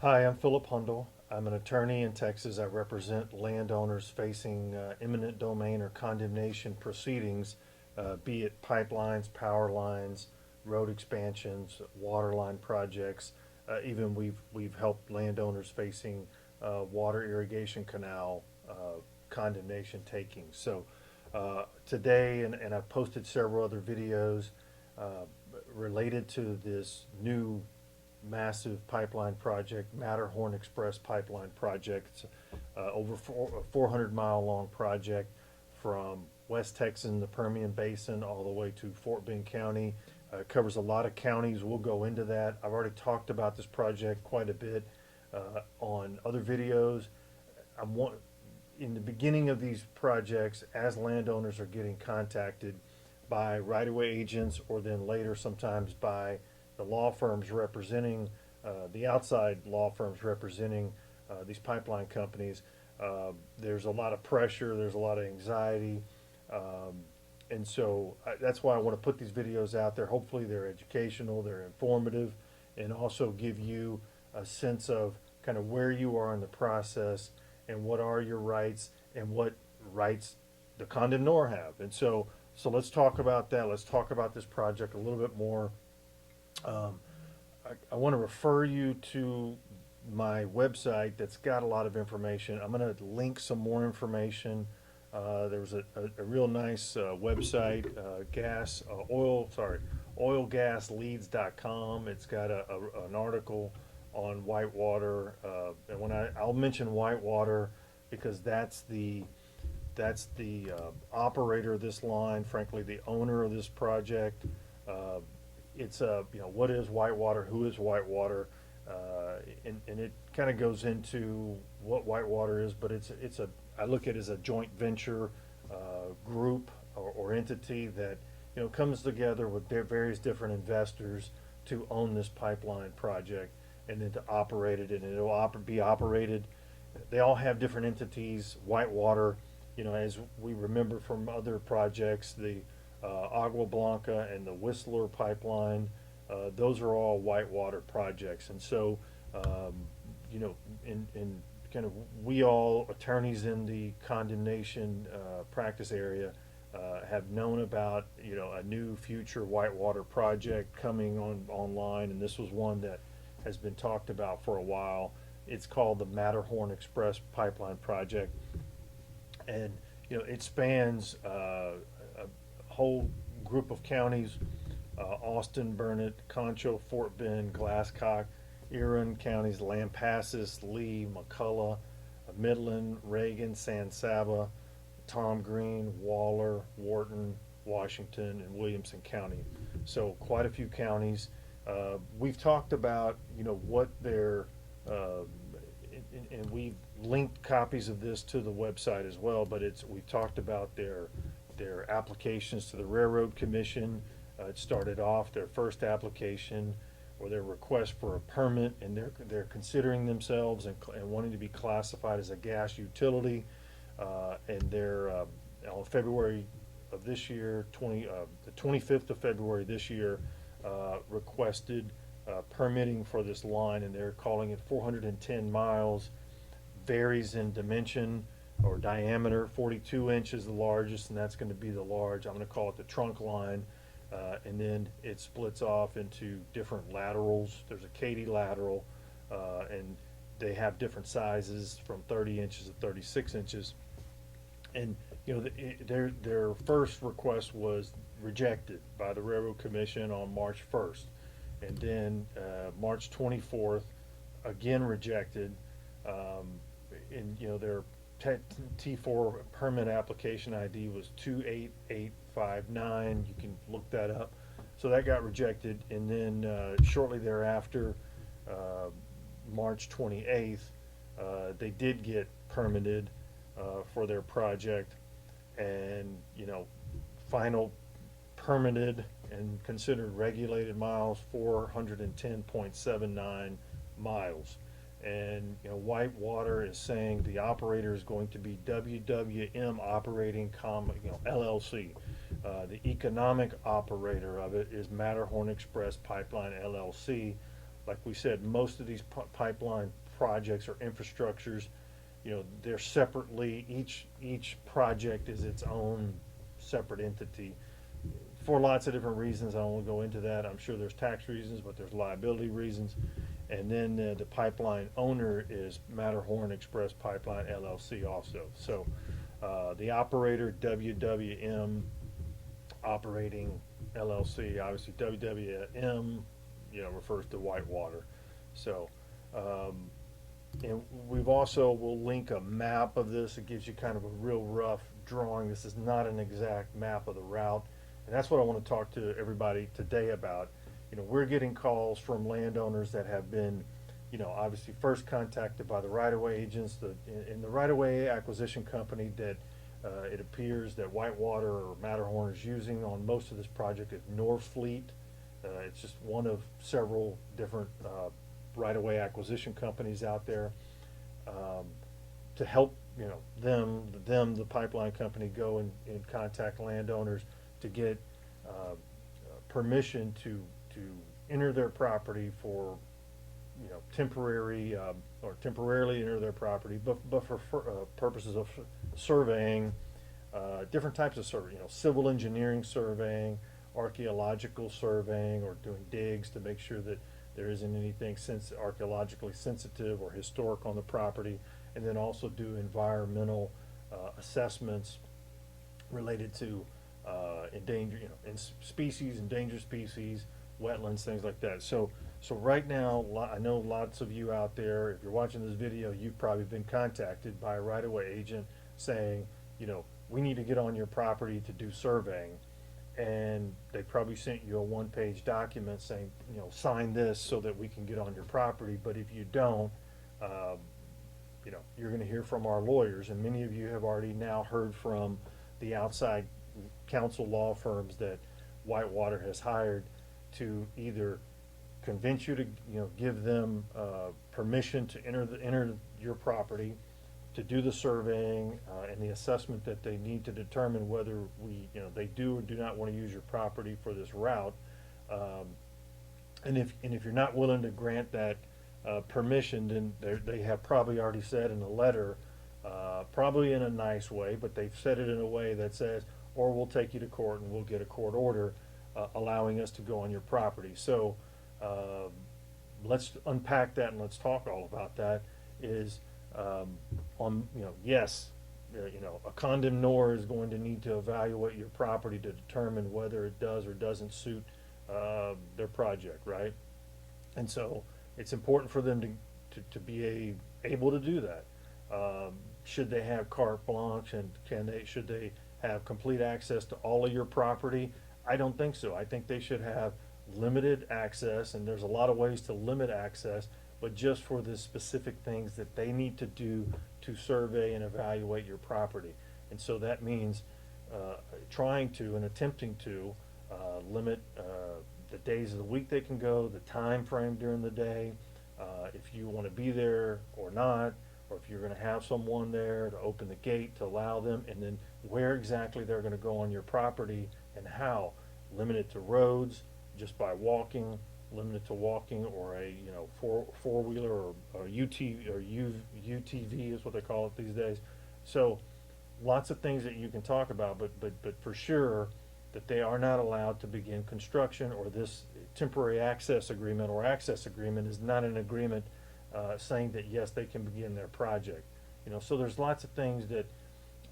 Hi, I'm Philip Hundle. I'm an attorney in Texas. I represent landowners facing eminent domain or condemnation proceedings, be it pipelines, power lines, road expansions, water line projects. Even we've helped landowners facing water irrigation canal condemnation takings. So today, and I've posted several other videos uh, related to this new massive pipeline project, Matterhorn Express pipeline project. It's over a 400-mile long project from West Texas in the Permian Basin all the way to Fort Bend County. It covers a lot of counties. We'll go into that. I've already talked about this project quite a bit on other videos. I'm one, in the beginning of these projects, as landowners are getting contacted by right-of-way agents, or then later sometimes by the law firms representing the outside law firms representing these pipeline companies. There's a lot of pressure. There's a lot of anxiety. And so that's why I want to put these videos out there. Hopefully they're educational, they're informative, and also give you a sense of kind of where you are in the process and what are your rights and what rights the condemnor have. And so let's talk about that. Let's talk about this project a little bit more. Um, I want to refer you to my website that's got a lot of information. I'm going to link some more information. There was a real nice website, oilgasleads.com. It's got an article on whitewater, and I'll mention whitewater because that's the operator of this line. Frankly, the owner of this project. Uh, it's what is whitewater? Who is whitewater? And it kind of goes into what whitewater is, but it's a I look at it as a joint venture group or entity that comes together with various different investors to own this pipeline project and then to operate it, and it'll be operated. They all have different entities. Whitewater, as we remember from other projects, the Agua Blanca and the Whistler pipeline, those are all whitewater projects. And so, um, in kind of we all attorneys in the condemnation practice area have known about a new future whitewater project coming online, and this was one that has been talked about for a while. It's called the Matterhorn Express Pipeline Project, and it spans a whole group of counties: Austin, Burnett, Concho, Fort Bend, Glasscock, Erin counties, Lampasas, Lee, McCullough, Midland, Reagan, San Saba, Tom Green, Waller, Wharton, Washington, and Williamson County. So quite a few counties. We've talked about what their and we've linked copies of this to the website as well. But we've talked about their applications to the Railroad Commission. It started off their first application or their request for a permit, and they're considering themselves and wanting to be classified as a gas utility. And they're on February of this year, the 25th of February this year, requested permitting for this line, and they're calling it 410 miles. Varies in dimension or diameter. 42 inches the largest, and that's going to be the large. I'm going to call it the trunk line. And then it splits off into different laterals. There's a Katy lateral, and they have different sizes from 30 inches to 36 inches. And their first request was rejected by the Railroad Commission on March 1st, and then March 24th, again rejected. And their T4 permit application ID was 28859. You can look that up. So that got rejected, and then shortly thereafter, March 28th, they did get permitted for their project, and final permitted and considered regulated miles 410.79 miles. And Whitewater is saying the operator is going to be WWM Operating LLC. The economic operator of it is Matterhorn Express Pipeline LLC. like we said, most of these pipeline projects or infrastructures, they're separately, each project is its own separate entity for lots of different reasons. I won't go into that. I'm sure there's tax reasons, but there's liability reasons. And then the pipeline owner is Matterhorn Express Pipeline LLC also. So the operator, WWM Operating LLC, obviously WWM, refers to Whitewater. So, and we'll link a map of this. It gives you kind of a real rough drawing. This is not an exact map of the route. And that's what I want to talk to everybody today about. We're getting calls from landowners that have been, obviously first contacted by the right-of-way agents, in the right-of-way acquisition company that it appears that Whitewater or Matterhorn is using on most of this project is Norfleet. It's just one of several different right-of-way acquisition companies out there to help, the pipeline company, go and contact landowners to get permission to enter their property for, temporarily enter their property, but for purposes of surveying, different types of survey, civil engineering surveying, archaeological surveying, or doing digs to make sure that there isn't anything archaeologically sensitive or historic on the property, and then also do environmental assessments related to endangered species, wetlands, things like that. So right now, I know lots of you out there, if you're watching this video, you've probably been contacted by a right-of-way agent saying, we need to get on your property to do surveying. And they probably sent you a one-page document saying, sign this so that we can get on your property. But if you don't, you're going to hear from our lawyers. And many of you have already now heard from the outside counsel law firms that Whitewater has hired to either convince you to, give them permission to enter your property, to do the surveying and the assessment that they need to determine whether they do or do not want to use your property for this route. And if you're not willing to grant that permission, then they have probably already said in a letter, probably in a nice way, but they've said it in a way that says, or we'll take you to court and we'll get a court order allowing us to go on your property. So let's unpack that and let's talk all about that. Yes, a condemnor is going to need to evaluate your property to determine whether it does or doesn't suit their project, right? And so it's important for them to be able to do that. Should they have carte blanche, and should they have complete access to all of your property? I don't think so. I think they should have limited access, and there's a lot of ways to limit access, but just for the specific things that they need to do to survey and evaluate your property. And so that means trying to and attempting to limit the days of the week they can go, the time frame during the day, if you want to be there or not, or if you're going to have someone there to open the gate to allow them, and then where exactly they're going to go on your property and how. Limit it to roads, just by walking, limited to walking, or a four-wheeler or UTV is what they call it these days. So lots of things that you can talk about, but for sure that they are not allowed to begin construction, or this temporary access agreement or access agreement is not an agreement saying that yes, they can begin their project. So there's lots of things that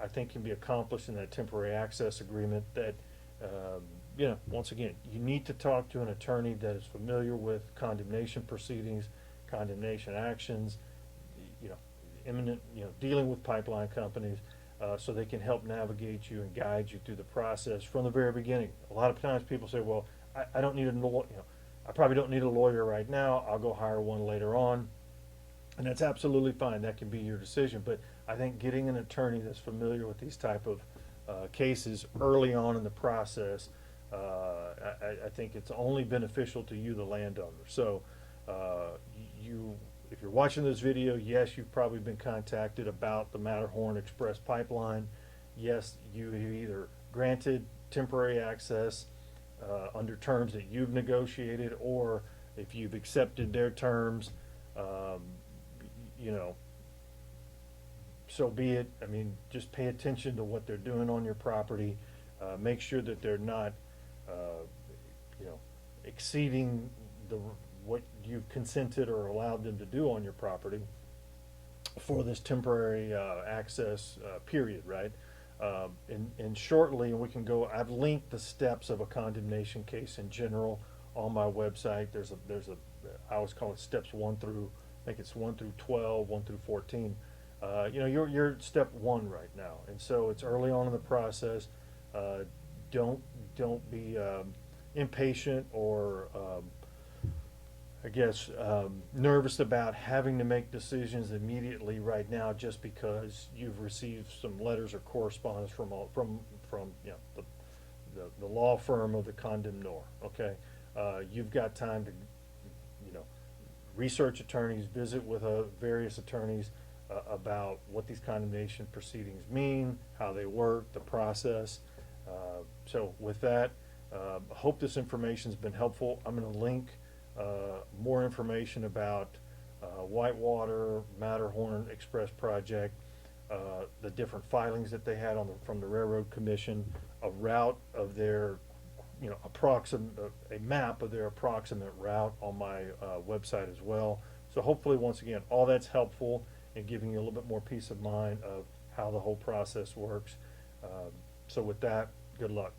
I think can be accomplished in that temporary access agreement that once again, you need to talk to an attorney that is familiar with condemnation proceedings, condemnation actions, imminent, dealing with pipeline companies, so they can help navigate you and guide you through the process from the very beginning. A lot of times people say, well, I don't need I probably don't need a lawyer right now. I'll go hire one later on. And that's absolutely fine. That can be your decision. But I think getting an attorney that's familiar with these type of cases early on in the process, I think it's only beneficial to you, the landowner. So if you're watching this video, yes, you've probably been contacted about the Matterhorn Express pipeline. Yes, you have either granted temporary access under terms that you've negotiated, or If you've accepted their terms, um, you know, so be it. I mean, just pay attention to what they're doing on your property. Make sure that they're not, uh, you know, exceeding the, what you've consented or allowed them to do on your property for this temporary access period, right? And shortly, and we can go, I've linked the steps of a condemnation case in general on my website. I always call it steps 1 through, I think it's 1 through 12, 1 through 14. You know, you're at step 1 right now, and so it's early on in the process. Uh, don't be impatient or I guess, nervous about having to make decisions immediately right now just because you've received some letters or correspondence from you know, the law firm of the condemnor. Okay, you've got time to, you know, research attorneys, visit with various attorneys about what these condemnation proceedings mean, how they work, the process. So with that, I hope this information's been helpful. I'm going to link more information about Whitewater, Matterhorn Express project, the different filings that they had from the Railroad Commission, a route of their, you know, a map of their approximate route on my website as well. So hopefully, once again, all that's helpful in giving you a little bit more peace of mind of how the whole process works. So with that, good luck.